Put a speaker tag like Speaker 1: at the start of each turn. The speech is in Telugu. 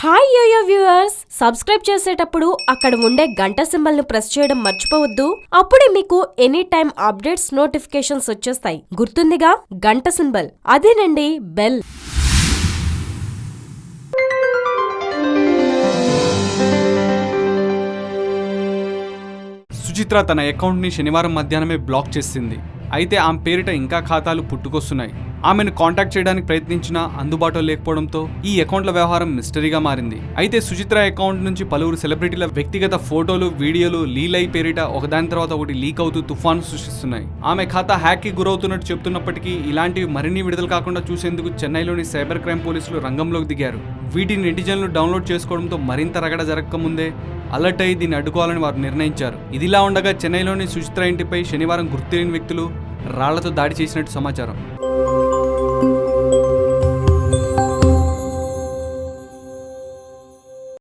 Speaker 1: హాయ్ యోయో వ్యూవర్స్, సబ్స్క్రైబ్ చేసేటప్పుడు అక్కడ ఉండే గంట సింబల్ ను ప్రెస్ చేయడం మర్చిపోవద్దు. అప్పుడే మీకు ఎనీ టైం అప్డేట్స్ నోటిఫికేషన్స్ వచ్చేస్తాయి. గుర్తుందిగా గంట సింబల్, అదేనండి బెల్.
Speaker 2: సుచిత్ర తన అకౌంట్ని శనివారం మధ్యాహ్నమే బ్లాక్ చేసింది. అయితే ఆమె పేరిట ఇంకా ఖాతాలు పుట్టుకొస్తున్నాయి. ఆమెను కాంటాక్ట్ చేయడానికి ప్రయత్నించినా అందుబాటులో లేకపోవడంతో ఈ అకౌంట్ల వ్యవహారం మిస్టరీగా మారింది. అయితే సుచిత్ర అకౌంట్ నుంచి పలువురు సెలబ్రిటీల వ్యక్తిగత ఫోటోలు, వీడియోలు లీలై పేరిట ఒకదాని తర్వాత ఒకటి లీక్ అవుతూ తుఫాను సృష్టిస్తున్నాయి. ఆమె ఖాతా హ్యాక్ కి గురవుతున్నట్టు చెప్తున్నప్పటికీ ఇలాంటివి మరిన్ని విడుదల కాకుండా చూసేందుకు చెన్నైలోని సైబర్ క్రైమ్ పోలీసులు రంగంలోకి దిగారు. వీటిని నెటిజన్లు డౌన్లోడ్ చేసుకోవడంతో మరింత రగడ జరగకముందే అలర్ట్ అయి దీన్ని అడ్డుకోవాలని వారు నిర్ణయించారు. ఇదిలా ఉండగా చెన్నైలోని సుచిత్ర ఇంటిపై శనివారం గుర్తులేని వ్యక్తులు రాళ్లతో దాడి చేసినట్టు సమాచారం.